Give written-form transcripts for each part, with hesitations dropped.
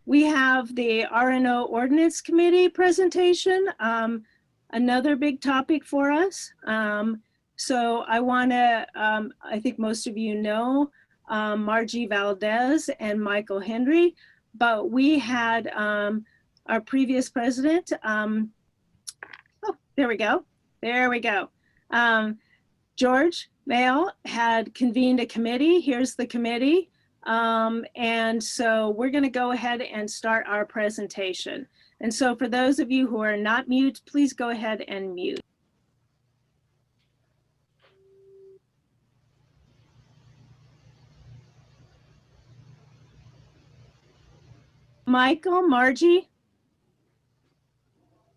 We have the RNO Ordinance Committee presentation, another big topic for us. So I want to, I think most of you know Margie Valdez and Michael Henry, but we had our previous president, oh, there we go. George Mail had convened a committee. Here's the committee. And so we're going to go ahead and start our presentation. And so for those of you who are not mute, please go ahead and mute. Michael, Margie.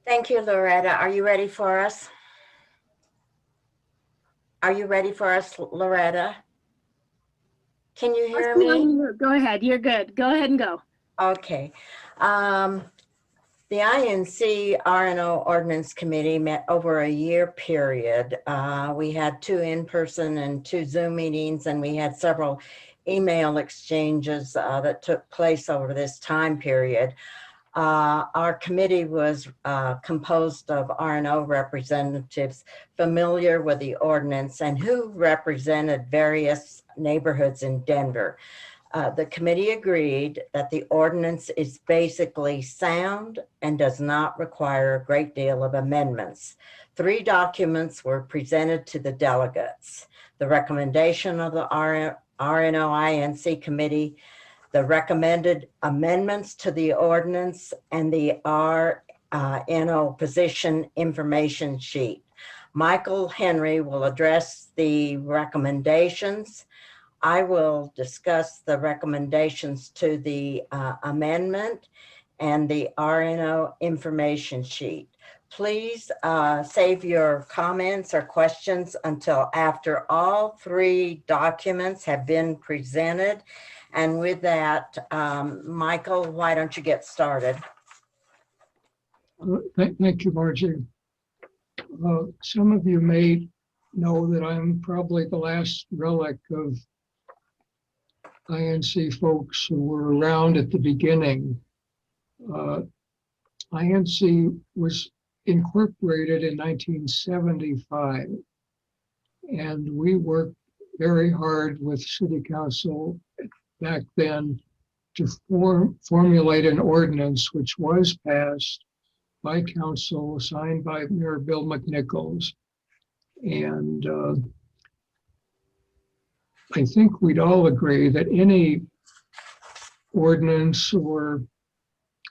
Thank you, Loretta. Are you ready for us? Are you ready for us, Loretta? Can you hear me? Go ahead. You're good. Go ahead and go. Okay. The INC RNO Ordinance Committee met over a year period. We had 2 in-person and 2 Zoom meetings, and we had several email exchanges that took place over this time period. Our committee was composed of RNO representatives familiar with the ordinance and who represented various neighborhoods in Denver. The committee agreed that the ordinance is basically sound and does not require a great deal of amendments. 3 documents were presented to the delegates: the recommendation of the RNO-INC committee, the recommended amendments to the ordinance, and the RNO position information sheet. Michael Henry will address the recommendations. I will discuss the recommendations to the amendment and the RNO information sheet. Please save your comments or questions until after all 3 documents have been presented. And with that, Michael, why don't you get started? Thank you, Margie. Some of you may know that I'm probably the last relic of INC folks who were around at the beginning. INC was incorporated in 1975, and we worked very hard with City Council back then to formulate an ordinance which was passed by council, signed by Mayor Bill McNichols. And I think we'd all agree that any ordinance or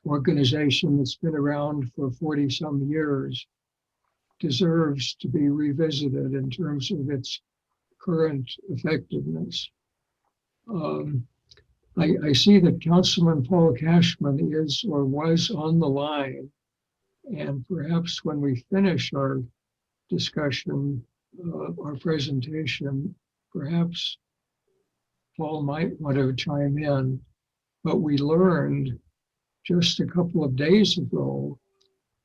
organization that's been around for 40-some years deserves to be revisited in terms of its current effectiveness. I see that Councilman Paul Cashman is or was on the line, and perhaps when we finish our discussion, our presentation, perhaps Paul might want to chime in. But we learned just a couple of days ago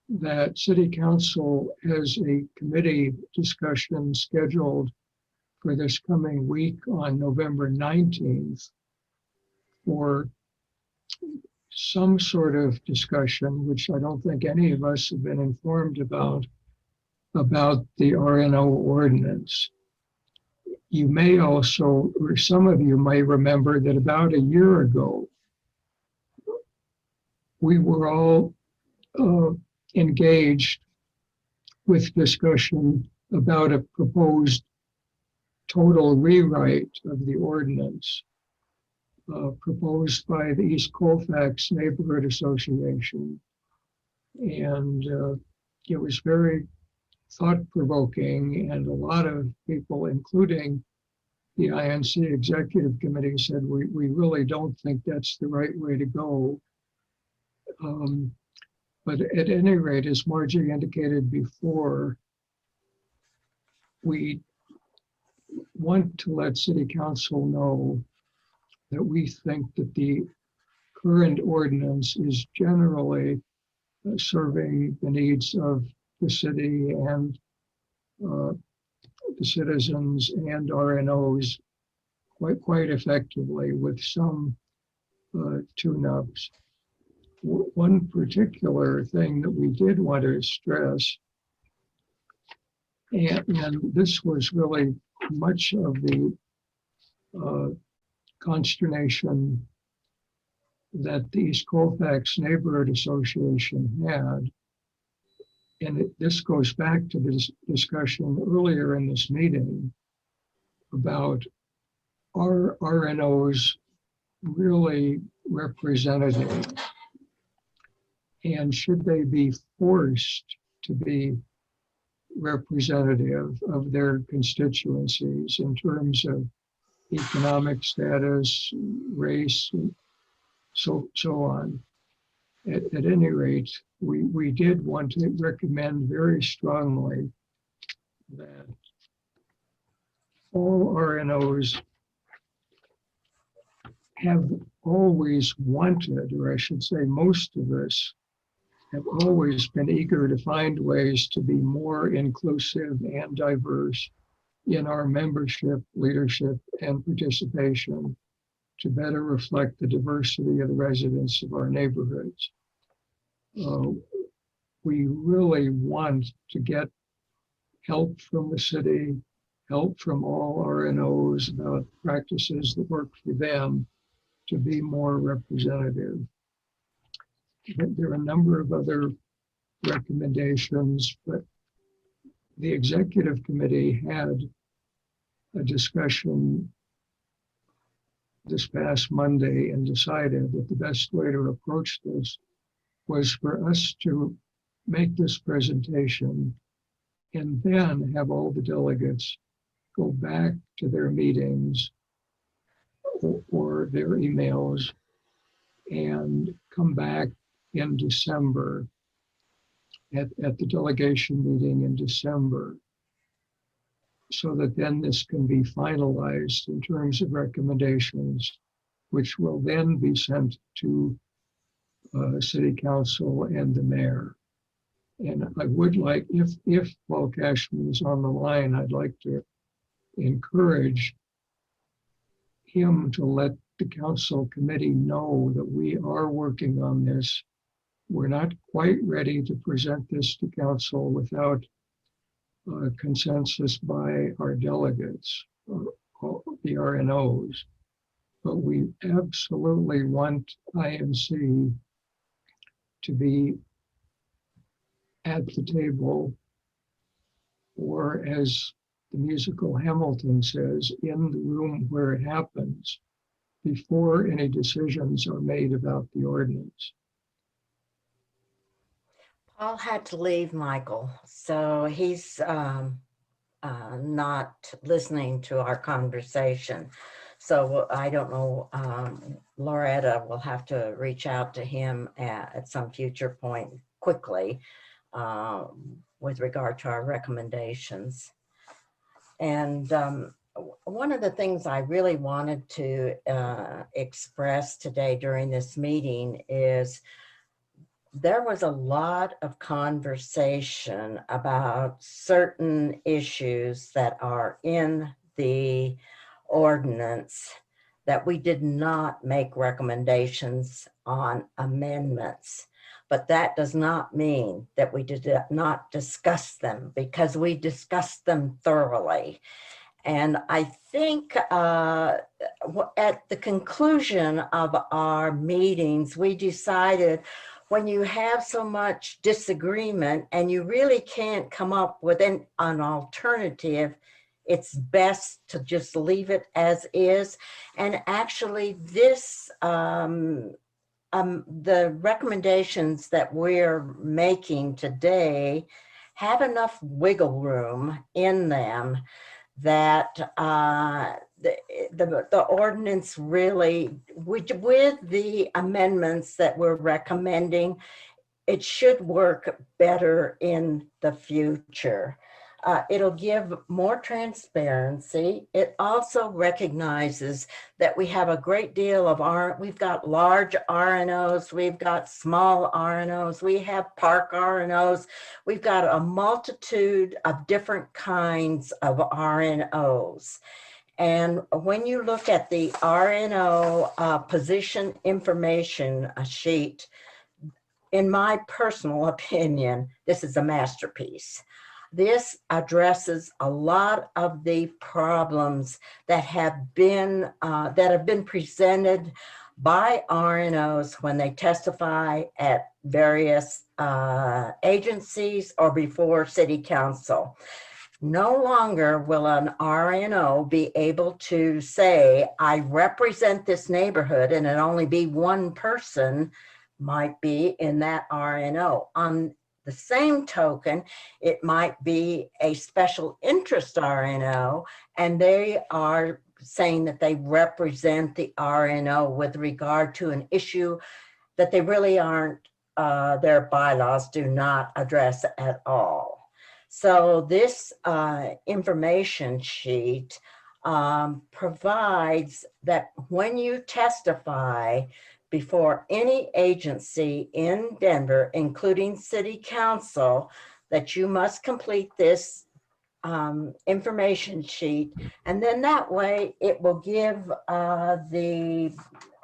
that City Council has a committee discussion scheduled for this coming week on November 19th for some sort of discussion, which I don't think any of us have been informed about the RNO ordinance. You may also, or some of you may remember that about a year ago, we were all engaged with discussion about a proposed total rewrite of the ordinance proposed by the East Colfax Neighborhood Association. And it was very thought-provoking, and a lot of people, including the INC Executive Committee, said we really don't think that's the right way to go. But at any rate, as Margie indicated before, we want to let City Council know that we think that the current ordinance is generally serving the needs of the city and the citizens and RNOs quite effectively, with some tune-ups. One particular thing that we did want to stress, and this was really much of the consternation that the East Colfax Neighborhood Association had, and this goes back to this discussion earlier in this meeting about, are RNOs really representative? And should they be forced to be representative of their constituencies in terms of economic status, race, and so on? At any rate, we did want to recommend very strongly that all RNOs have always wanted, or I should say most of us, have always been eager to find ways to be more inclusive and diverse in our membership, leadership, and participation to better reflect the diversity of the residents of our neighborhoods. We really want to get help from the city, help from all RNOs about practices that work for them to be more representative. There are a number of other recommendations, but the executive committee had a discussion this past Monday and decided that the best way to approach this was for us to make this presentation and then have all the delegates go back to their meetings or their emails and come back in December at the delegation meeting in December, so that then this can be finalized in terms of recommendations, which will then be sent to City Council and the mayor. And I would like, if Paul Cashman is on the line, I'd like to encourage him to let the council committee know that we are working on this. We're not quite ready to present this to council without consensus by our delegates, the RNOs, but we absolutely want INC to be at the table, or as the musical Hamilton says, in the room where it happens, before any decisions are made about the ordinance. Paul had to leave, Michael, so he's not listening to our conversation. So I don't know, Loretta will have to reach out to him at some future point quickly with regard to our recommendations. And one of the things I really wanted to express today during this meeting is there was a lot of conversation about certain issues that are in the ordinance that we did not make recommendations on amendments. But that does not mean that we did not discuss them, because we discussed them thoroughly. And I think at the conclusion of our meetings, we decided when you have so much disagreement and you really can't come up with an alternative, it's best to just leave it as is. And actually this, the recommendations that we're making today have enough wiggle room in them that the ordinance really, with the amendments that we're recommending, it should work better in the future. It'll give more transparency. It also recognizes that we have a great deal of we've got large RNOs, we've got small RNOs, we have park RNOs, we've got a multitude of different kinds of RNOs. And when you look at the RNO position information sheet, in my personal opinion, this is a masterpiece. This addresses a lot of the problems that have been presented by RNOs when they testify at various agencies or before City Council. No longer will an RNO be able to say, I represent this neighborhood, and it only be one person might be in that RNO. On the same token, it might be a special interest RNO, and they are saying that they represent the RNO with regard to an issue that they really aren't, their bylaws do not address at all. So this information sheet provides that when you testify before any agency in Denver, including City Council, that you must complete this information sheet. And then that way it will give the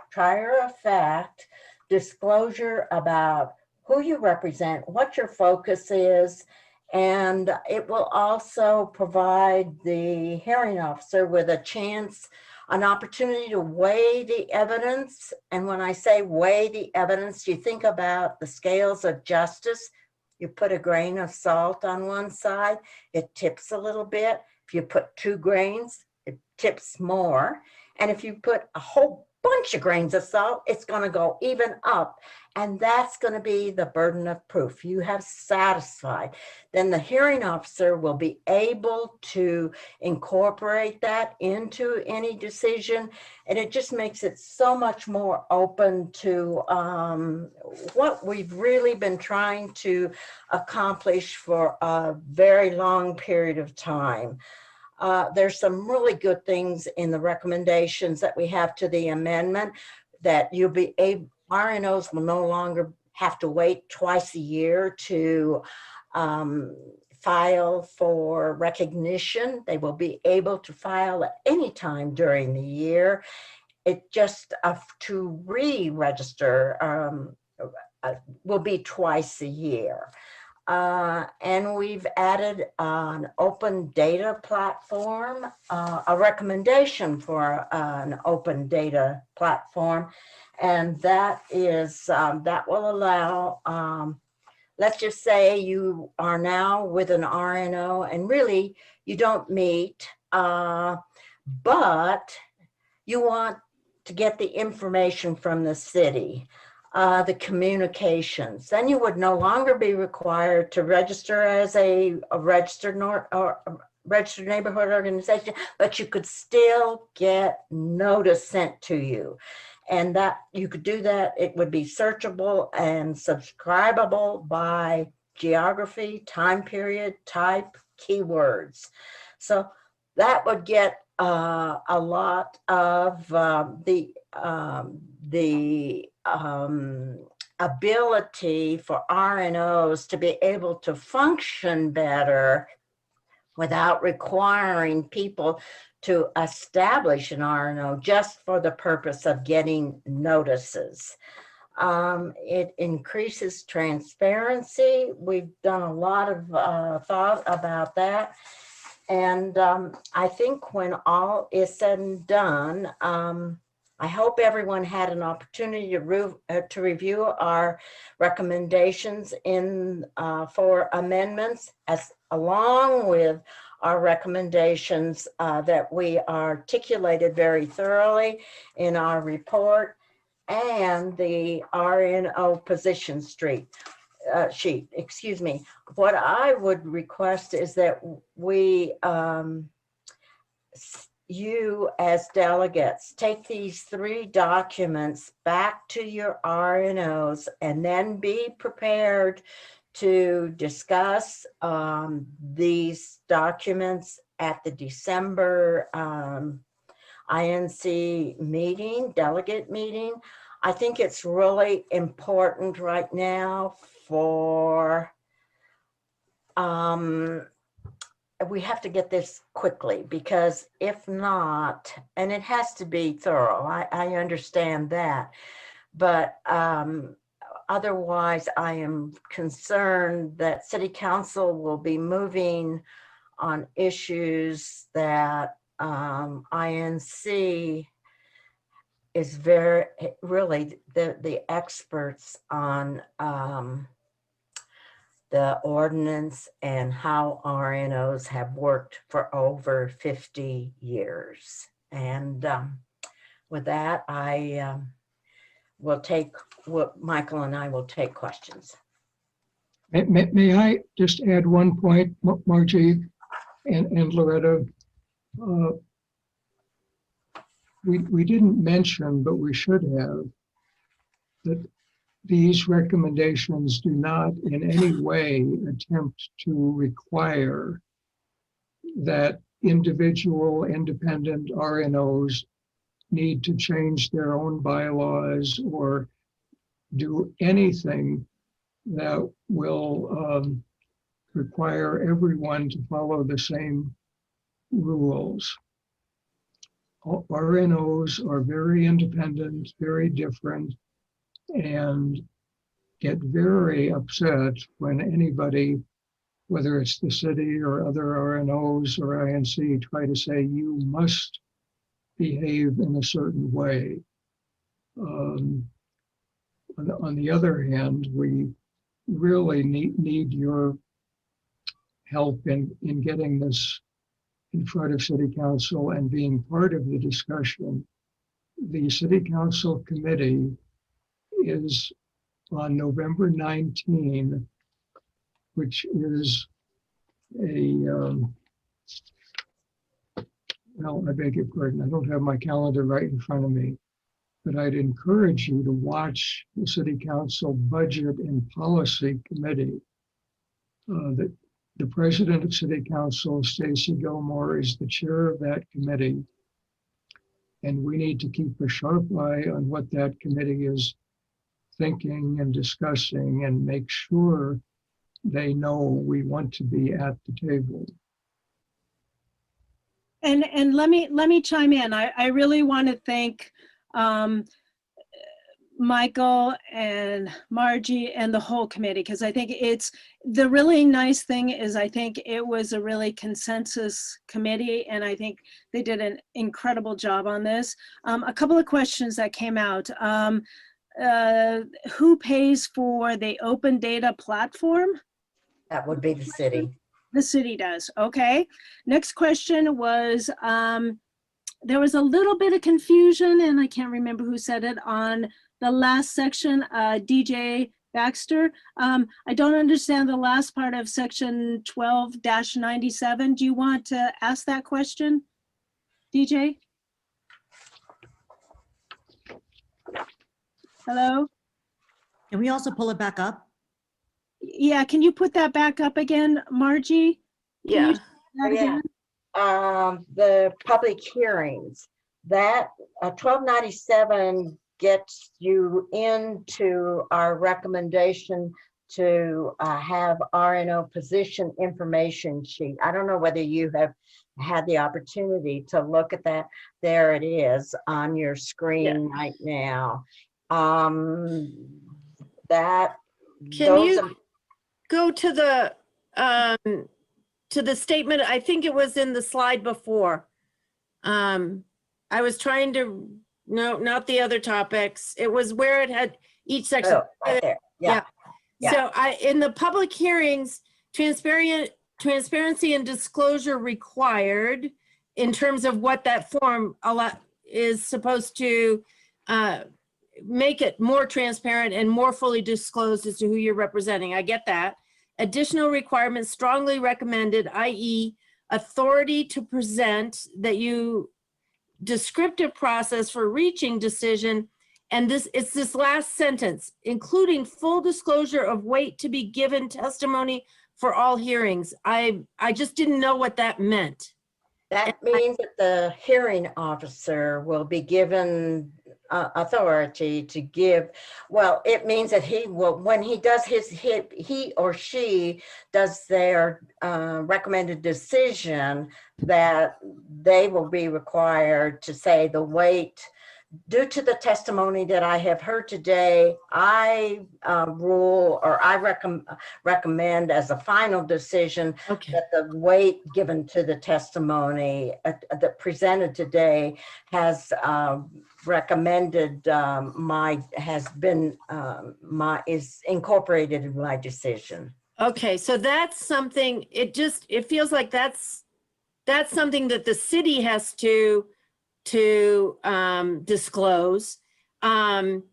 trier of fact disclosure about who you represent, what your focus is, and it will also provide the hearing officer with a chance, an opportunity to weigh the evidence. And when I say weigh the evidence, you think about the scales of justice. You put a grain of salt on one side, it tips a little bit. If you put 2 grains, it tips more. And if you put a whole bunch of grains of salt, it's going to go even up. And that's going to be the burden of proof. You have satisfied. Then the hearing officer will be able to incorporate that into any decision. And it just makes it so much more open to what we've really been trying to accomplish for a very long period of time. There's some really good things in the recommendations that we have to the amendment that you'll be able, RNOs will no longer have to wait twice a year to file for recognition. They will be able to file at any time during the year. It just to re-register will be twice a year. And we've added an open data platform, a recommendation for an open data platform. And that is, that will allow, let's just say you are now with an RNO and really you don't meet, but you want to get the information from the city. The communications, then you would no longer be required to register as a registered neighborhood organization, but you could still get notice sent to you. And that you could do that. It would be searchable and subscribable by geography, time period, type, keywords. So that would get a lot of the ability for RNOs to be able to function better without requiring people to establish an RNO just for the purpose of getting notices. It increases transparency. We've done a lot of thought about that. And I think when all is said and done, I hope everyone had an opportunity to review our recommendations for amendments, along with our recommendations that we articulated very thoroughly in our report, and the RNO position sheet. Excuse me. What I would request is that we, you as delegates, take these 3 documents back to your RNOs and then be prepared to discuss these documents at the December INC meeting, delegate meeting. I think it's really important right now for we have to get this quickly, because if not, and it has to be thorough, I understand that, but otherwise I am concerned that city council will be moving on issues that INC is very, really the experts on the ordinance and how RNOs have worked for over 50 years. And with that, I will take what Michael and I will take questions. May I just add one point, Margie and Loretta? We didn't mention, but we should have, that these recommendations do not in any way attempt to require that individual independent RNOs need to change their own bylaws or do anything that will require everyone to follow the same rules. RNOs are very independent, very different, and get very upset when anybody, whether it's the city or other RNOs or INC, try to say you must behave in a certain way. On the other hand, we really need your help in getting this in front of City Council and being part of the discussion. The City Council committee is on November 19, which is a, well, I beg your pardon, I don't have my calendar right in front of me, but I'd encourage you to watch the City Council Budget and Policy Committee. The president of City Council, Stacy Gilmore, is the chair of that committee. And we need to keep a sharp eye on what that committee is thinking and discussing and make sure they know we want to be at the table. And let me chime in. I really want to thank Michael and Margie and the whole committee, because I think it's the really nice thing is I think it was a really consensus committee, and I think they did an incredible job on this. A couple of questions that came out. Who pays for the open data platform? That would be the city. The city does. Okay. Next question was, there was a little bit of confusion, and I can't remember who said it, on the last section, DJ Baxter. I don't understand the last part of section 12-97. Do you want to ask that question, DJ? Hello? Can we also pull it back up? Yeah, can you put that back up again, Margie? Can you say that again? The public hearings, that 1297 gets you into our recommendation to have RNO position information sheet. I don't know whether you have had the opportunity to look at that. There it is on your screen right now. That Can you go to the statement? I think it was in the slide before. I was trying to, no, not the other topics. It was where it had each section. Oh, right there. Yeah. So in the public hearings, transparency and disclosure required in terms of what that form is supposed to make it more transparent and more fully disclosed as to who you're representing. I get that. Additional requirements strongly recommended, i.e. authority to present, that you descriptive process for reaching decision. And it's this last sentence, including full disclosure of weight to be given testimony for all hearings. I just didn't know what that meant. That means that the hearing officer will be given authority to give. Well, it means that he will, when he does he or she does their recommended decision, that they will be required to say the weight. Due to the testimony that I have heard today, I rule, or I recommend as a final decision Okay. that the weight given to the testimony that presented today has recommended is incorporated in my decision. Okay, so that's something, it feels like that's something that the city has to disclose. And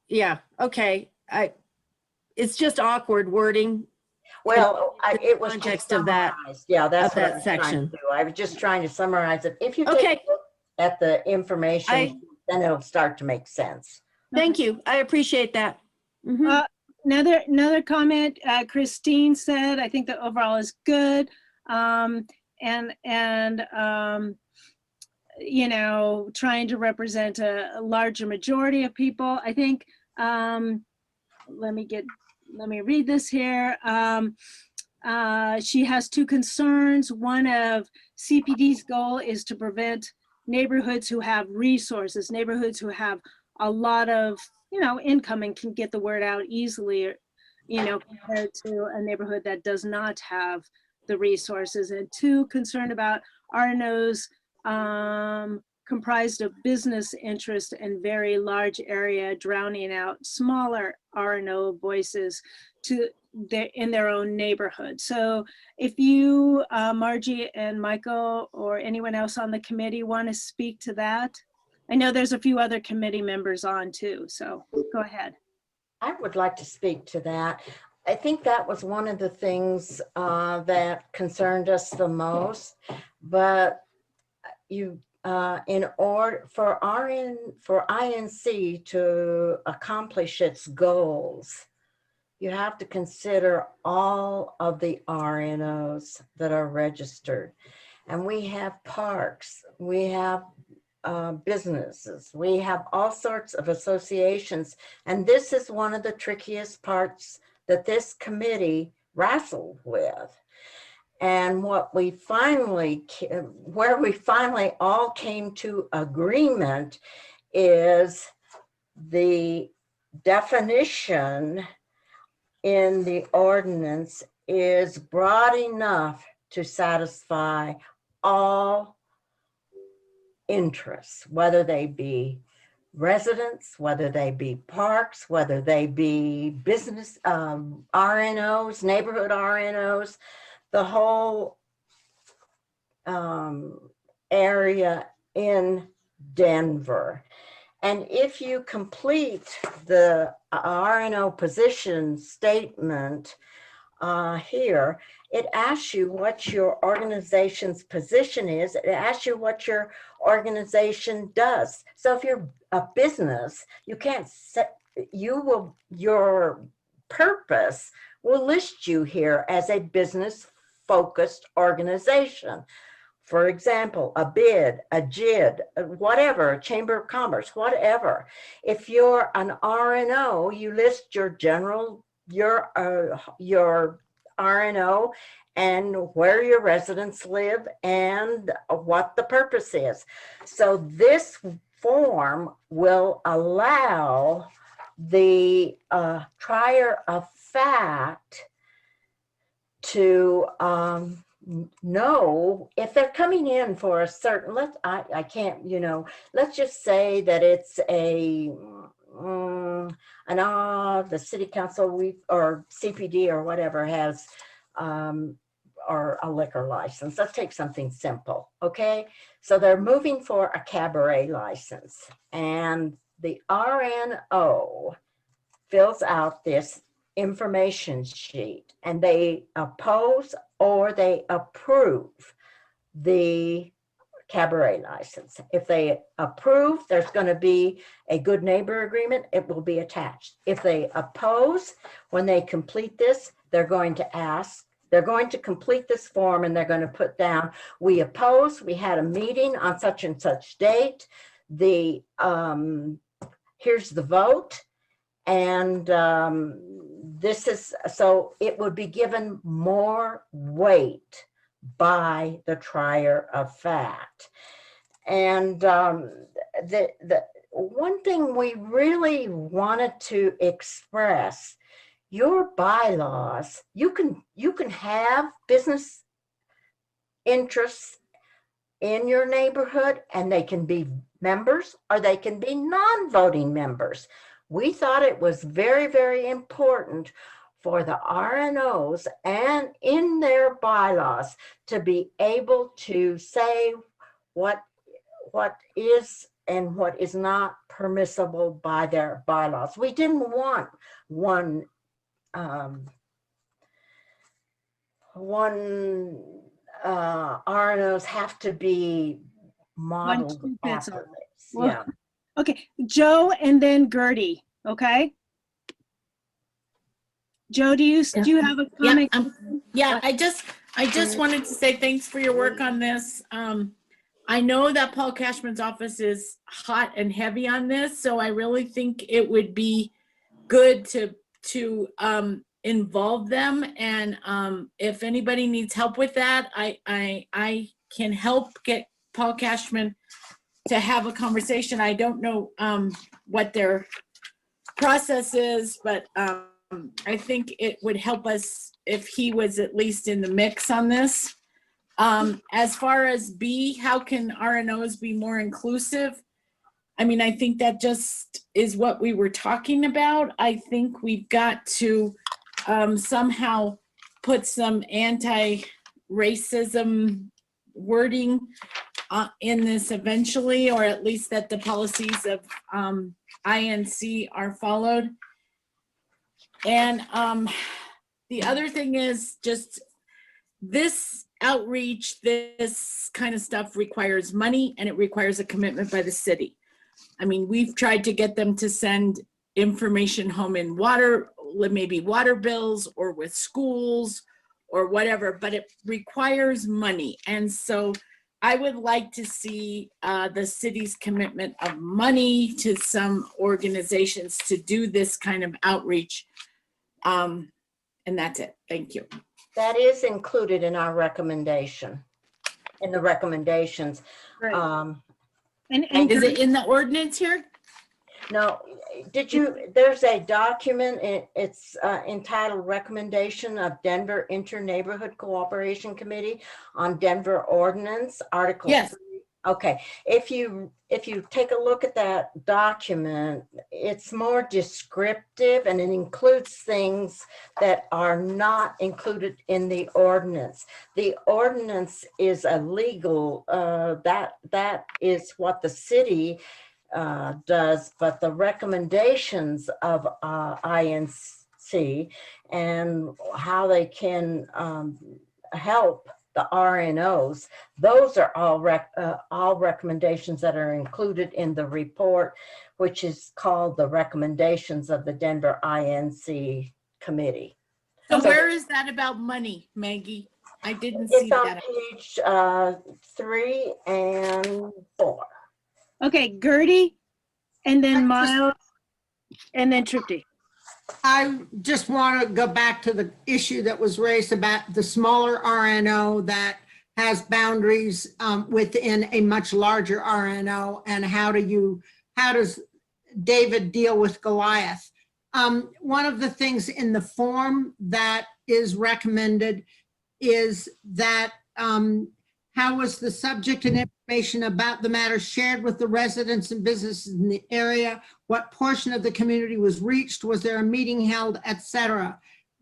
yeah, okay. It's just awkward wording. Well, it was Context just of that- summarized. Yeah, that's of what that I was trying to section. do. I was just trying to summarize it. If you take Okay. a look at the information, then it'll start to make sense. Thank you. I appreciate that. Mhm. Another comment, Christine said, I think the overall is good. You know, trying to represent a larger majority of people. I think, let me read this here. She has two concerns. One of CPD's goal is to prevent neighborhoods who have resources, neighborhoods who have a lot of, you know, income and can get the word out easily, you know, compared to a neighborhood that does not have the resources. And two, concerned about RNOs comprised of business interest and very large area, drowning out smaller RNO voices in their own neighborhood. So if you, Margie and Michael, or anyone else on the committee want to speak to that. I know there's a few other committee members on too, so go ahead. I would like to speak to that. I think that was one of the things that concerned us the most, but in order for INC to accomplish its goals, you have to consider all of the RNOs that are registered. And we have parks, we have businesses, we have all sorts of associations. And this is one of the trickiest parts that this committee wrestled with. And where we finally all came to agreement is the definition in the ordinance is broad enough to satisfy all interests, whether they be residents, whether they be parks, whether they be business, RNOs, neighborhood RNOs, the whole area in Denver. And if you complete the RNO position statement here, it asks you what your organization's position is. It asks you what your organization does. So if you're a business, you can't set, your purpose will list you here as a business focused organization. For example, a bid, a JID, whatever, Chamber of Commerce, whatever. If you're an RNO, you list your general, your RNO and where your residents live and what the purpose is. So this form will allow the trier of fact to know if they're coming in for a certain, I can't, you know, let's just say that it's the city council or CPD or whatever has or a liquor license. Let's take something simple, okay? So they're moving for a cabaret license, and the RNO fills out this information sheet, and they oppose or they approve the cabaret license. If they approve, there's going to be a good neighbor agreement. It will be attached. If they oppose, when they complete this, they're going to complete this form, and they're going to put down, we oppose, we had a meeting on such and such date. the, here's the vote. And this is, so it would be given more weight by the trier of fact. And the one thing we really wanted to express, your bylaws, you can have business interests in your neighborhood, and they can be members or they can be non-voting members. We thought it was very, very important for the RNOs and in their bylaws to be able to say what is and what is not permissible by their bylaws. We didn't want one RNOs have to be modeled One fits after all. this. Well, Yeah. Okay, Joe and then Gertie, okay? Joe, do you have a Yeah, comment? yeah, I just wanted to say thanks for your work on this. I know that Paul Cashman's office is hot and heavy on this, so I really think it would be good to involve them. And if anybody needs help with that, I can help get Paul Cashman to have a conversation. I don't know what their process is, but I think it would help us if he was at least in the mix on this. As far as B, how can RNOs be more inclusive? I mean, I think that just is what we were talking about. I think we've got to somehow put some anti-racism wording in this eventually, or at least that the policies of INC are followed. And the other thing is just this outreach, this kind of stuff requires money, and it requires a commitment by the city. I mean, we've tried to get them to send information home in water, maybe water bills or with schools or whatever, but it requires money. And so I would like to see the city's commitment of money to some organizations to do this kind of outreach. And that's it. Thank you. That is included in our recommendation, in the recommendations. Right. And Is it in the ordinance here? No, there's a document, it's entitled Recommendation of Denver Inter-Neighborhood Cooperation Committee on Denver Ordinance, Article Yes. 3. Okay, if you take a look at that document, it's more descriptive and it includes things that are not included in the ordinance. The ordinance is a legal, that is what the city does, but the recommendations of INC and how they can help the RNOs, those are all recommendations that are included in the report, which is called the Recommendations of the Denver INC Committee. So where is that about money, Maggie? I didn't see It's on that. page 3 and 4. Okay, Gertie, and then Miles, and then Tripti. I just want to go back to the issue that was raised about the smaller RNO that has boundaries within a much larger RNO, and how does David deal with Goliath? One of the things in the form that is recommended is that how was the subject and information about the matter shared with the residents and businesses in the area? What portion of the community was reached? Was there a meeting held, etc.?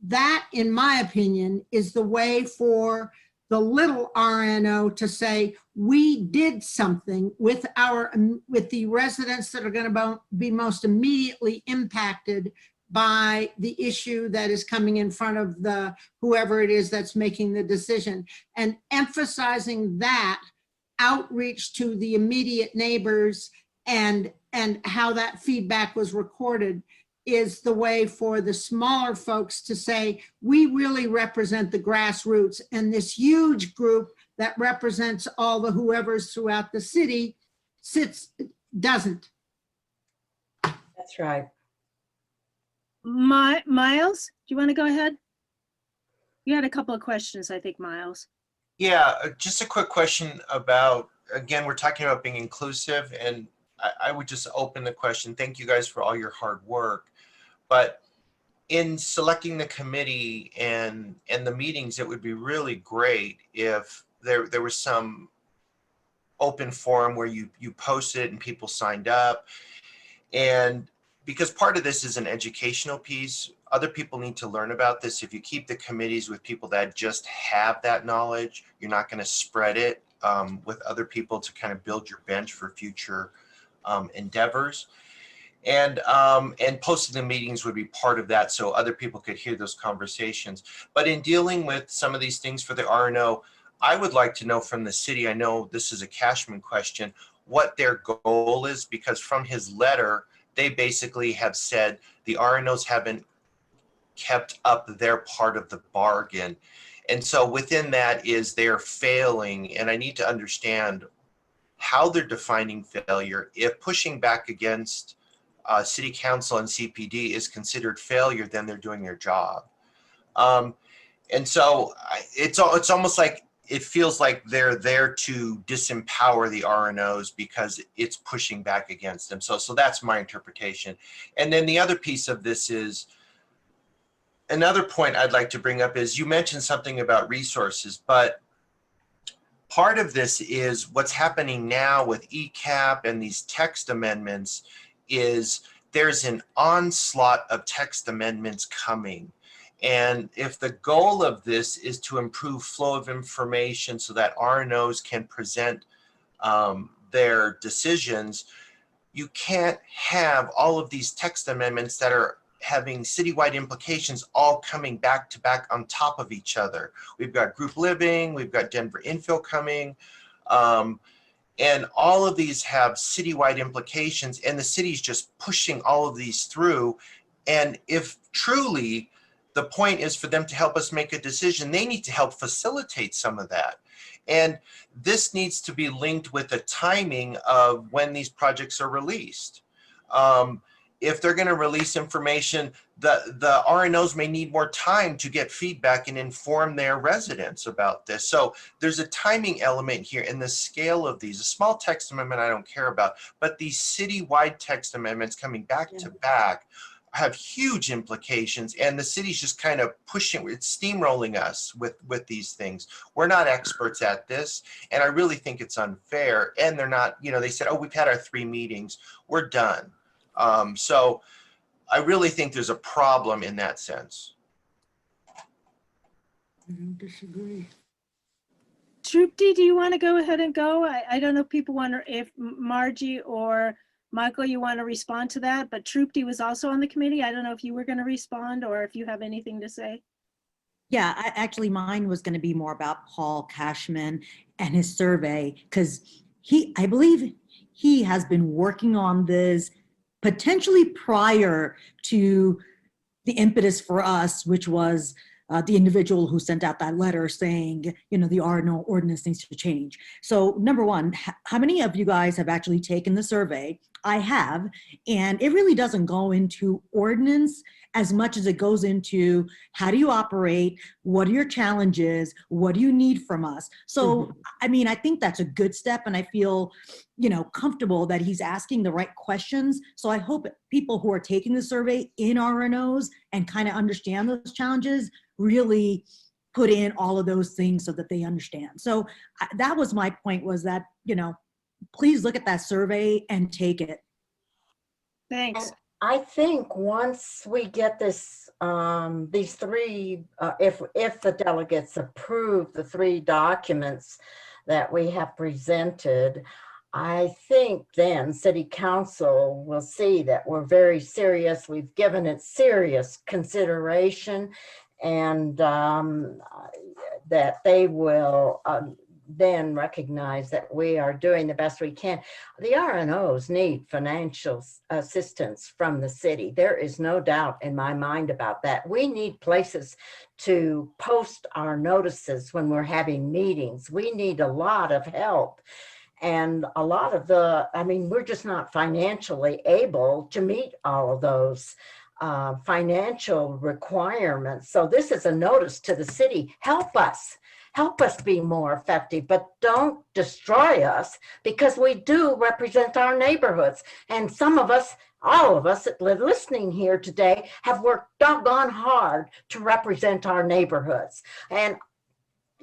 That, in my opinion, is the way for the little RNO to say, we did something with the residents that are going to be most immediately impacted by the issue that is coming in front of the whoever it is that's making the decision, and emphasizing that outreach to the immediate neighbors and how that feedback was recorded is the way for the smaller folks to say, we really represent the grassroots, and this huge group that represents all the whoever's throughout the city sits doesn't. That's right. Miles, do you want to go ahead? You had a couple of questions, I think, Miles. Yeah, just a quick question about, again, we're talking about being inclusive, and I would just open the question. Thank you guys for all your hard work. But in selecting the committee and the meetings, it would be really great if there was some open forum where you posted it and people signed up. And because part of this is an educational piece, other people need to learn about this. If you keep the committees with people that just have that knowledge, you're not going to spread it with other people to kind of build your bench for future endeavors. And posting the meetings would be part of that, so other people could hear those conversations. But in dealing with some of these things for the RNO, I would like to know from the city, I know this is a Cashman question, what their goal is, because from his letter, they basically have said the RNOs haven't kept up their part of the bargain. And so within that is they're failing, and I need to understand how they're defining failure. If pushing back against city council and CPD is considered failure, then they're doing their job. And so it's almost like it feels like they're there to disempower the RNOs because it's pushing back against them. So that's my interpretation. And then the other piece of this is, another point I'd like to bring up is you mentioned something about resources, but part of this is what's happening now with ECAP and these text amendments is there's an onslaught of text amendments coming. And if the goal of this is to improve flow of information so that RNOs can present their decisions, you can't have all of these text amendments that are having citywide implications all coming back to back on top of each other. We've got group living, we've got Denver infill coming, and all of these have citywide implications, and the city's just pushing all of these through. And if truly the point is for them to help us make a decision, they need to help facilitate some of that. And this needs to be linked with the timing of when these projects are released. If they're going to release information, the RNOs may need more time to get feedback and inform their residents about this. So there's a timing element here in the scale of these. A small text amendment I don't care about, but these citywide text amendments coming back to back have huge implications, and the city's just kind of pushing, it's steamrolling us with these things. We're not experts at this, and I really think it's unfair. And they're not, they said, oh, we've had our 3 meetings, we're done. So I really think there's a problem in that sense. I don't disagree. Trupti, do you want to go ahead and go? I don't know if people want to, if Margie or Michael, you want to respond to that, but Trupti was also on the committee. I don't know if you were going to respond or if you have anything to say. Yeah, actually mine was going to be more about Paul Cashman and his survey, because I believe he has been working on this potentially prior to the impetus for us, which was the individual who sent out that letter saying, the RNO ordinance needs to change. So number one, how many of you guys have actually taken the survey? I have, and it really doesn't go into ordinance as much as it goes into how do you operate, what are your challenges, what do you need from us? So, I mean, I think that's a good step, and I feel, comfortable that he's asking the right questions. So I hope people who are taking the survey in RNOs and kind of understand those challenges really put in all of those things so that they understand. So that was my point, was that, please look at that survey and take it. Thanks. And I think once we get this, these 3, if the delegates approve the 3 documents that we have presented, I think then City Council will see that we're very serious. We've given it serious consideration, and that they will then recognize that we are doing the best we can. The RNOs need financial assistance from the city. There is no doubt in my mind about that. We need places to post our notices when we're having meetings. We need a lot of help. And a lot of the, I mean, we're just not financially able to meet all of those financial requirements. So this is a notice to the city, help us be more effective, but don't destroy us, because we do represent our neighborhoods. And some of us, all of us that live listening here today, have worked doggone hard to represent our neighborhoods. And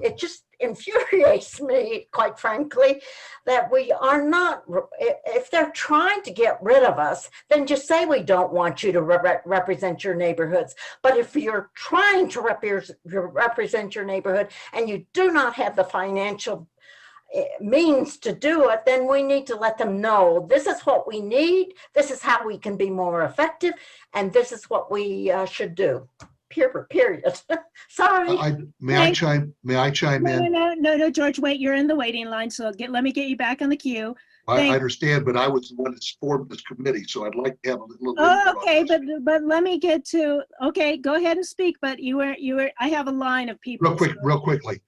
it just infuriates me, quite frankly, that we are not, if they're trying to get rid of us, then just say we don't want you to represent your neighborhoods. But if you're trying to represent your neighborhood and you do not have the financial means to do it, then we need to let them know this is what we need, this is how we can be more effective, and this is what we should do. Period. Sorry. May I chime in? No, George, wait, you're in the waiting line, so let me get you back on the queue. I understand, but I was the one that formed this committee, so I'd like to have a little. Oh, okay, but let me get to, okay, go ahead and speak, but I have a line of people. Real quickly,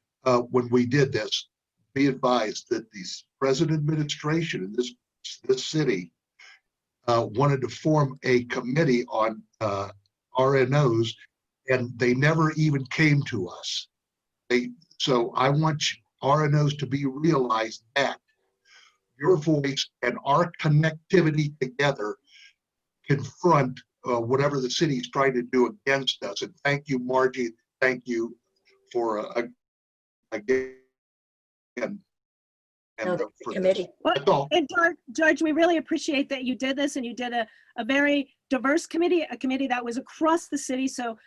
when we did this, be advised that the present administration in this city wanted to form a committee on RNOs, and they never even came to us. So I want RNOs to be realized that your voice and our connectivity together confront whatever the city is trying to do against us. And thank you, Margie. Thank you for again. The committee. Well, and George, we really appreciate that you did this, and you did a very diverse committee, a committee that was across the city. So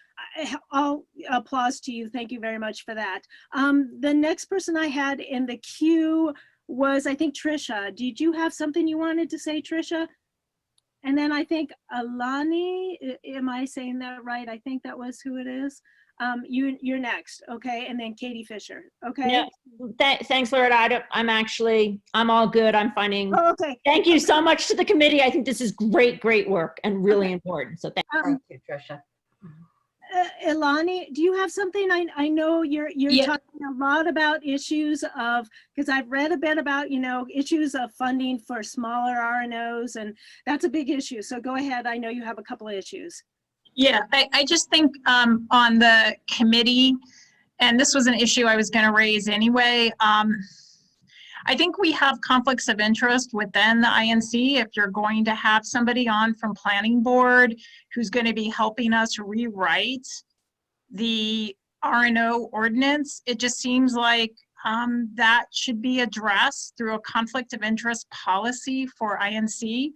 I'll applause to you. Thank you very much for that. The next person I had in the queue was, I think, Trisha. Did you have something you wanted to say, Trisha? And then I think Alani, am I saying that right? I think that was who it is. You're next, okay? And then Katie Fisher, okay? Yeah, thanks, Loretta. I'm all good. I'm finding, Oh, okay. Thank you so much to the committee. I think this is great work and really important. So Thank you, Trisha. Ilani, do you have something? I know you're talking a lot about issues of, because I've read a bit about, issues of funding for smaller RNOs, and that's a big issue. So go ahead. I know you have a couple of issues. Yeah, I just think on the committee, and this was an issue I was going to raise anyway, I think we have conflicts of interest within the INC. If you're going to have somebody on from planning board who's going to be helping us rewrite the RNO ordinance, it just seems like that should be addressed through a conflict of interest policy for INC.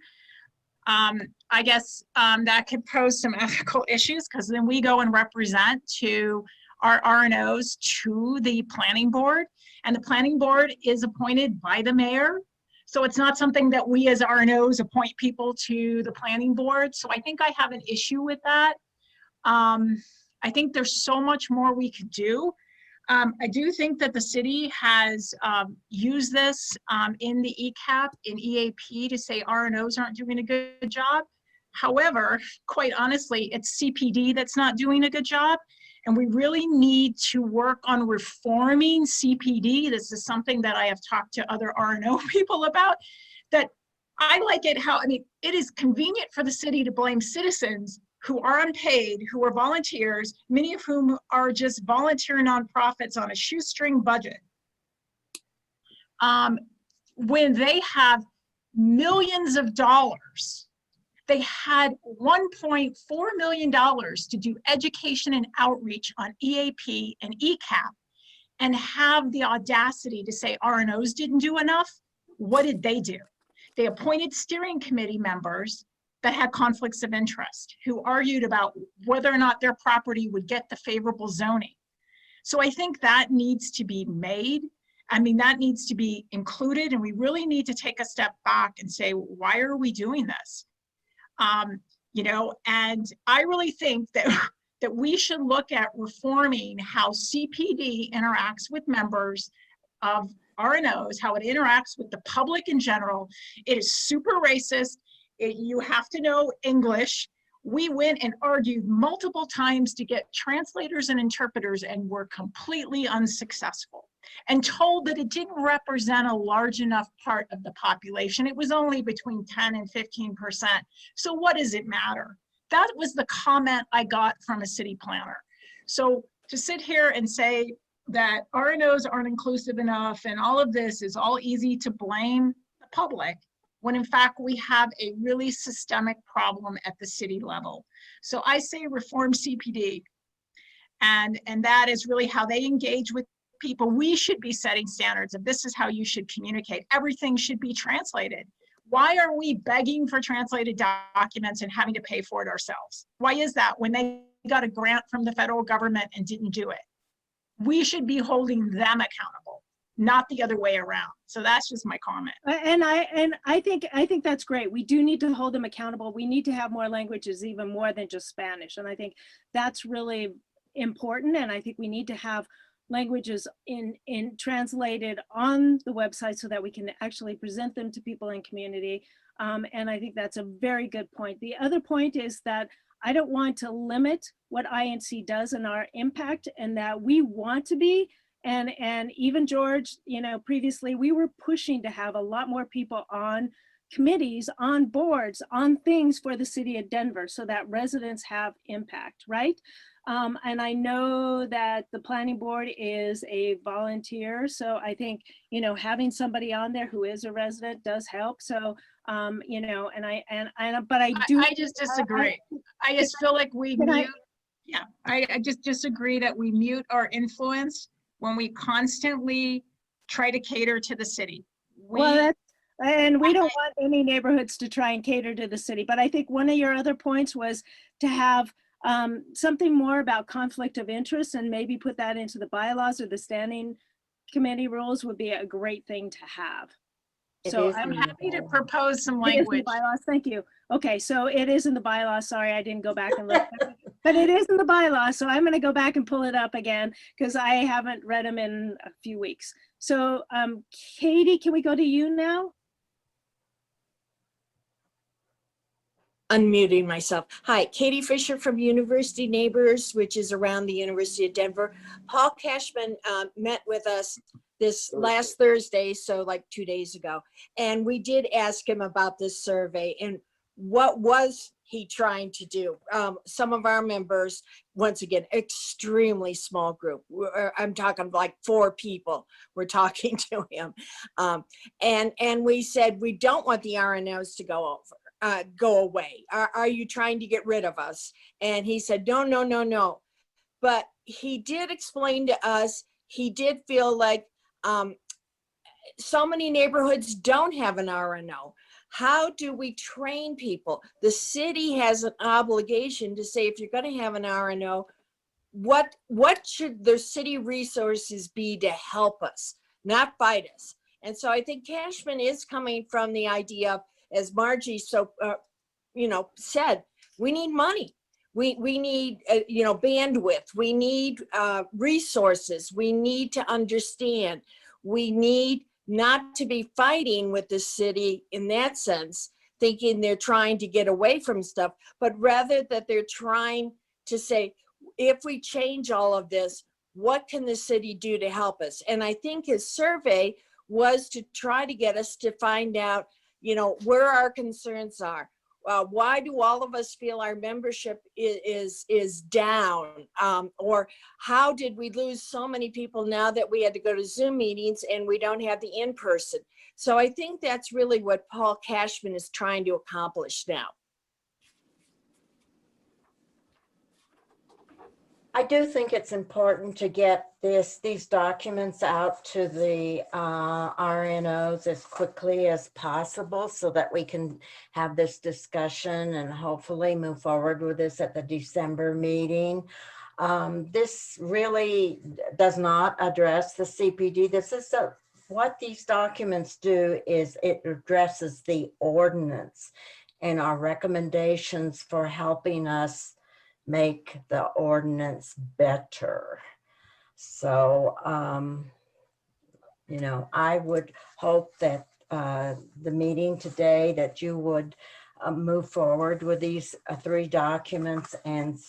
I guess that could pose some ethical issues, because then we go and represent to our RNOs to the planning board, and the planning board is appointed by the mayor. So it's not something that we as RNOs appoint people to the planning board. So I think I have an issue with that. I think there's so much more we could do. I do think that the city has used this in the ECAP, in EAP, to say RNOs aren't doing a good job. However, quite honestly, it's CPD that's not doing a good job. And we really need to work on reforming CPD. This is something that I have talked to other RNO people about, that I like it how, it is convenient for the city to blame citizens who are unpaid, who are volunteers, many of whom are just volunteer nonprofits on a shoestring budget. When they have millions of dollars, they had $1.4 million to do education and outreach on EAP and ECAP, and have the audacity to say RNOs didn't do enough. What did they do? They appointed steering committee members that had conflicts of interest, who argued about whether or not their property would get the favorable zoning. So I think that needs to be made. That needs to be included, and we really need to take a step back and say, why are we doing this? And I really think that we should look at reforming how CPD interacts with members of RNOs, how it interacts with the public in general. It is super racist. You have to know English. We went and argued multiple times to get translators and interpreters, and were completely unsuccessful. and told that it didn't represent a large enough part of the population. It was only between 10 and 15%. So what does it matter? That was the comment I got from a city planner. So to sit here and say that RNOs aren't inclusive enough and all of this is all easy to blame the public, when in fact we have a really systemic problem at the city level. So I say reform CPD. And that is really how they engage with people. We should be setting standards of this is how you should communicate. Everything should be translated. Why are we begging for translated documents and having to pay for it ourselves? Why is that when they got a grant from the federal government and didn't do it? We should be holding them accountable, not the other way around. So that's just my comment. And I think that's great. We do need to hold them accountable. We need to have more languages, even more than just Spanish. And I think that's really important. And I think we need to have languages in translated on the website so that we can actually present them to people in community. And I think that's a very good point. The other point is that I don't want to limit what INC does and our impact, and that we want to be, and even George, you know, previously we were pushing to have a lot more people on committees, on boards, on things for the city of Denver so that residents have impact, right? And I know that the planning board is a volunteer. So I think, you know, having somebody on there who is a resident does help. So, you know, but I do. I just disagree. I just feel like we mute. Yeah, I just disagree that we mute our influence when we constantly try to cater to the city. And we don't want any neighborhoods to try and cater to the city. But I think one of your other points was to have something more about conflict of interest, and maybe put that into the bylaws or the standing committee rules would be a great thing to have. So I'm happy to propose some language. Bylaws, thank you. Okay, so it is in the bylaws. Sorry, I didn't go back and look, but it is in the bylaws. So I'm going to go back and pull it up again because I haven't read them in a few weeks. So Katie, can we go to you now? Unmuting myself. Hi, Katie Fisher from University Neighbors, which is around the University of Denver. Paul Cashman met with us this last Thursday, so like 2 days ago. And we did ask him about this survey and what was he trying to do. Some of our members, once again, extremely small group. I'm talking like 4 people were talking to him. And we said, we don't want the RNOs to go away. Are you trying to get rid of us? And he said, no. But he did explain to us, he did feel like so many neighborhoods don't have an RNO. How do we train people? The city has an obligation to say, if you're going to have an RNO, what should the city resources be to help us, not fight us? And so I think Cashman is coming from the idea of, as Margie said, we need money. We need bandwidth. We need resources. We need to understand. We need not to be fighting with the city in that sense, thinking they're trying to get away from stuff, but rather that they're trying to say, if we change all of this, what can the city do to help us? And I think his survey was to try to get us to find out, where our concerns are. Why do all of us feel our membership is down? Or how did we lose so many people now that we had to go to Zoom meetings and we don't have the in-person? So I think that's really what Paul Cashman is trying to accomplish now. I do think it's important to get these documents out to the RNOs as quickly as possible so that we can have this discussion and hopefully move forward with this at the December meeting. This really does not address the CPD. What these documents do is it addresses the ordinance and our recommendations for helping us make the ordinance better. So, I would hope that the meeting today, that you would move forward with these 3 documents and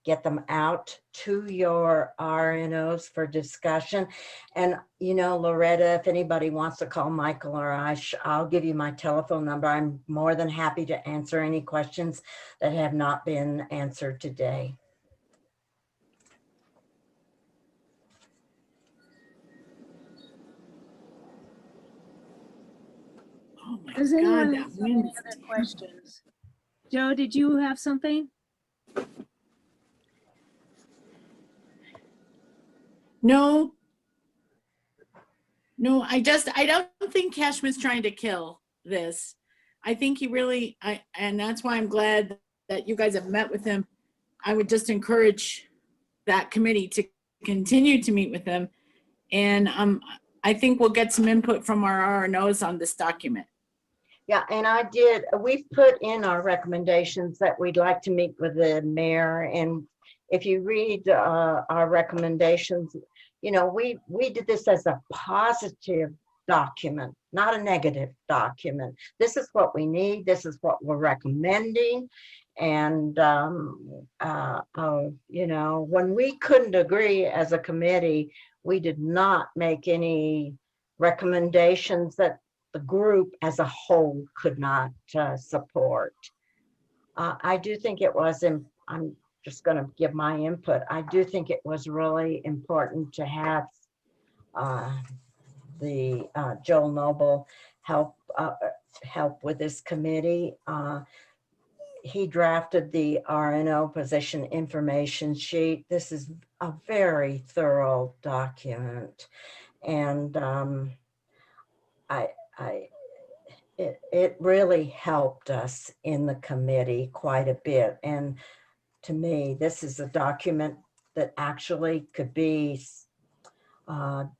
get them out to your RNOs for discussion. And, you know, Loretta, if anybody wants to call Michael or I'll give you my telephone number. I'm more than happy to answer any questions that have not been answered today. Oh my Does God, anyone that have wind any is other terrible. questions? Joe, did you have something? No. No, I don't think Cashman's trying to kill this. I think he really, and that's why I'm glad that you guys have met with him. I would just encourage that committee to continue to meet with him. And I think we'll get some input from our RNOs on this document. Yeah, and we've put in our recommendations that we'd like to meet with the mayor. And if you read our recommendations, you know, we did this as a positive document, not a negative document. This is what we need. This is what we're recommending. And, you know, when we couldn't agree as a committee, we did not make any recommendations that the group as a whole could not support. I do think it was, I'm just going to give my input. I do think it was really important to have the Joel Noble help with this committee. He drafted the RNO position information sheet. This is a very thorough document, and it really helped us in the committee quite a bit. And to me, this is a document that actually could be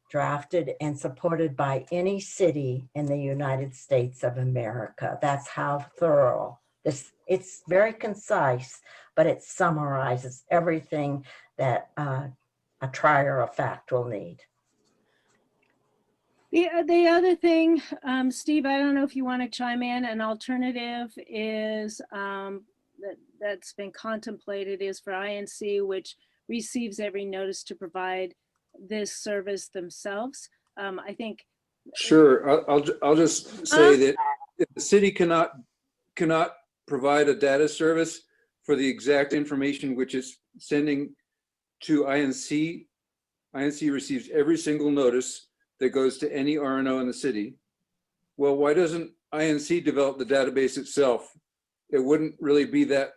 drafted and supported by any city in the United States of America. That's how thorough this. It's very concise, but it summarizes everything that a trier of fact will need. The other thing, Steve, I don't know if you want to chime in. An alternative is that's been contemplated is for INC, which receives every notice to provide this service themselves. I think. Sure, I'll just say that if the city cannot provide a data service for the exact information which is sending to INC, INC receives every single notice that goes to any RNO in the city. Well, why doesn't INC develop the database itself? It wouldn't really be that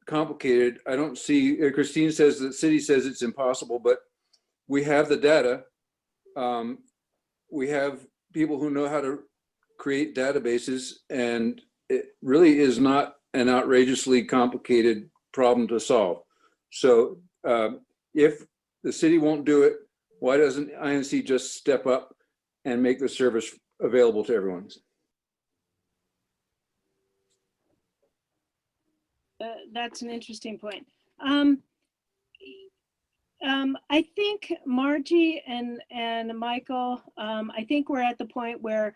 complicated. I don't see, Christine says the city says it's impossible, but we have the data. We have people who know how to create databases, and it really is not an outrageously complicated problem to solve. So if the city won't do it, why doesn't INC just step up and make the service available to everyone? That's an interesting point. I think Margie and Michael, I think we're at the point where,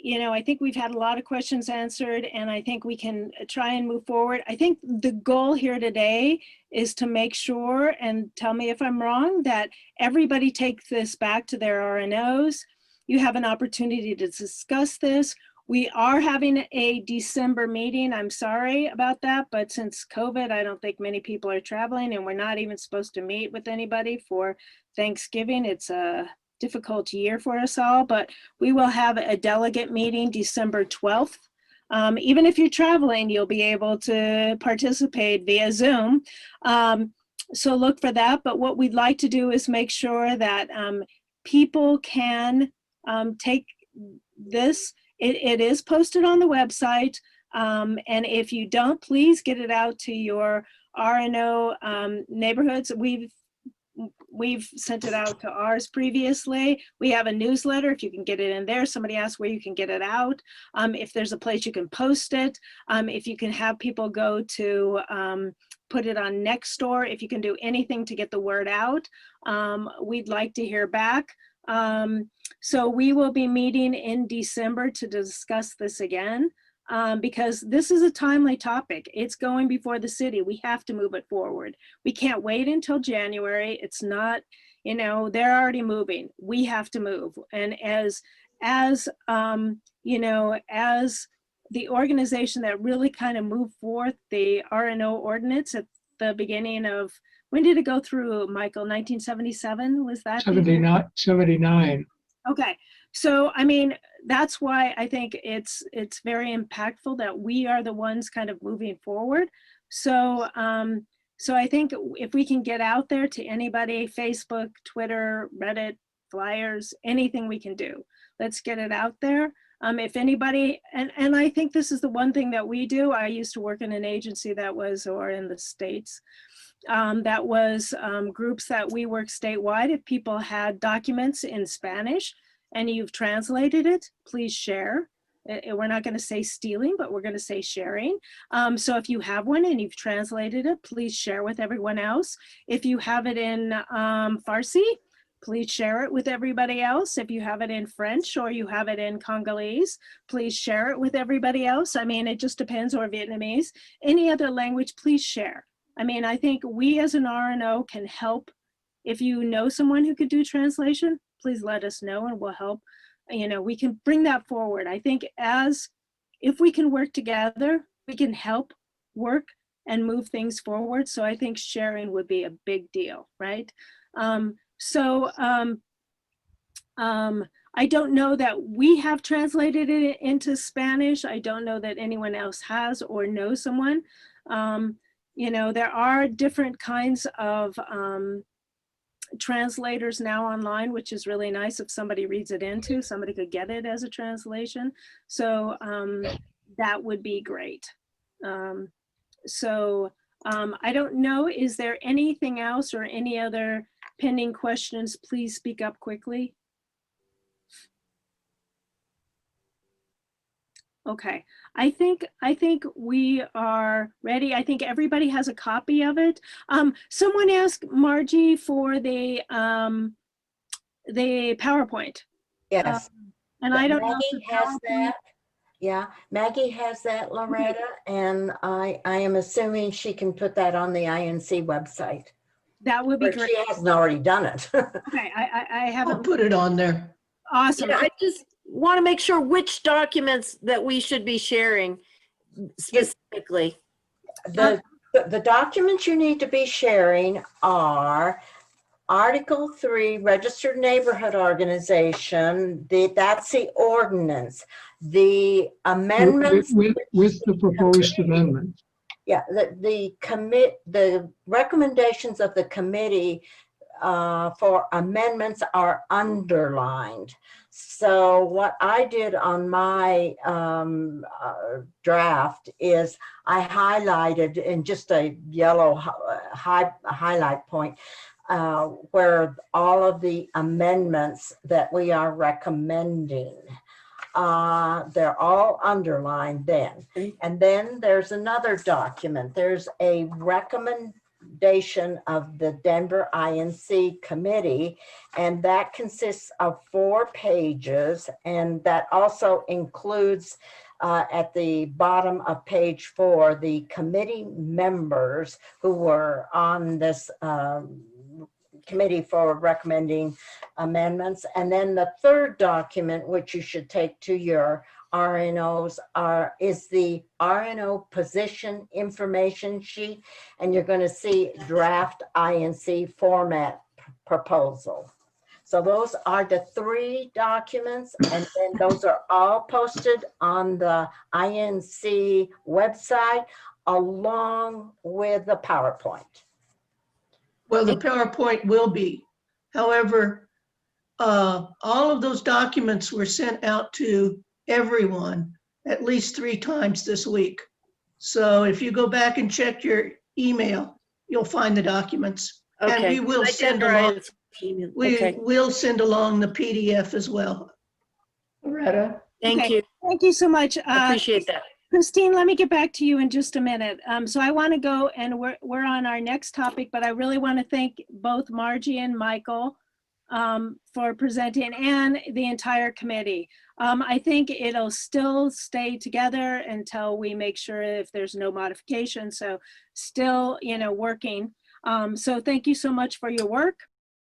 you know, I think we've had a lot of questions answered, and I think we can try and move forward. I think the goal here today is to make sure, and tell me if I'm wrong, that everybody takes this back to their RNOs. You have an opportunity to discuss this. We are having a December meeting. I'm sorry about that, but since COVID, I don't think many people are traveling, and we're not even supposed to meet with anybody for Thanksgiving. It's a difficult year for us all, but we will have a delegate meeting December 12th. Even if you're traveling, you'll be able to participate via Zoom. So look for that. But what we'd like to do is make sure that people can take this. It is posted on the website. And if you don't, please get it out to your RNO neighborhoods. We've sent it out to ours previously. We have a newsletter. If you can get it in there, somebody asked where you can get it out. If there's a place you can post it, if you can have people go to put it on Nextdoor, if you can do anything to get the word out, we'd like to hear back. So we will be meeting in December to discuss this again. because this is a timely topic. It's going before the city. We have to move it forward. We can't wait until January. It's not, you know, they're already moving. We have to move. And as you know, as the organization that really kind of moved forth the RNO ordinance at the beginning of, when did it go through, Michael? 1977? Was that? 79. Okay. So, I mean, that's why I think it's very impactful that we are the ones kind of moving forward. So, so I think if we can get out there to anybody, Facebook, Twitter, Reddit, flyers, anything we can do, let's get it out there. If anybody, and I think this is the one thing that we do. I used to work in an agency that was, or in the States, that was groups that we work statewide. If people had documents in Spanish and you've translated it, please share. We're not going to say stealing, but we're going to say sharing. So if you have one and you've translated it, please share with everyone else. If you have it in Farsi, please share it with everybody else. If you have it in French or you have it in Congolese, please share it with everybody else. I mean, it just depends, or Vietnamese. Any other language, please share. I mean, I think we as an RNO can help. If you know someone who could do translation, please let us know and we'll help. You know, we can bring that forward. I think if we can work together, we can help work and move things forward. So I think sharing would be a big deal, right? I don't know that we have translated it into Spanish. I don't know that anyone else has or knows someone. You know, there are different kinds of translators now online, which is really nice. If somebody reads it into, somebody could get it as a translation. So that would be great. I don't know, is there anything else or any other pending questions? Please speak up quickly. Okay, I think we are ready. I think everybody has a copy of it. Someone asked Margie for the PowerPoint. Yes. And I don't know. Maggie has that. Yeah, Maggie has that, Loretta, and I am assuming she can put that on the INC website. That would be great. She hasn't already done it. Okay, I haven't. I'll put it on there. Awesome. Yeah, I just want to make sure which documents that we should be sharing specifically. The documents you need to be sharing are Article 3, Registered Neighborhood Organization, that's the ordinance, the amendments. With the proposed amendment. Yeah, the recommendations of the committee for amendments are underlined. So what I did on my draft is I highlighted in just a yellow highlight point where all of the amendments that we are recommending, they're all underlined then. And then there's another document. There's a recommendation of the Denver INC committee, and that consists of 4 pages, and that also includes at the bottom of page 4 the committee members who were on this committee for recommending amendments. And then the third document, which you should take to your RNOs, is the RNO position information sheet, and you're going to see draft INC format proposal. So those are the 3 documents, and then those are all posted on the INC website along with the PowerPoint. Well, the PowerPoint will be. However, all of those documents were sent out to everyone at least 3 times this week. So if you go back and check your email, you'll find the documents. Okay. And we will send along, we'll send along the PDF as well. Loretta? Thank you. Thank you so much. I appreciate that. Christine, let me get back to you in just a minute. So I want to go, and we're on our next topic, but I really want to thank both Margie and Michael for presenting, and the entire committee. I think it'll still stay together until we make sure if there's no modification. So still, working. So thank you so much for your work.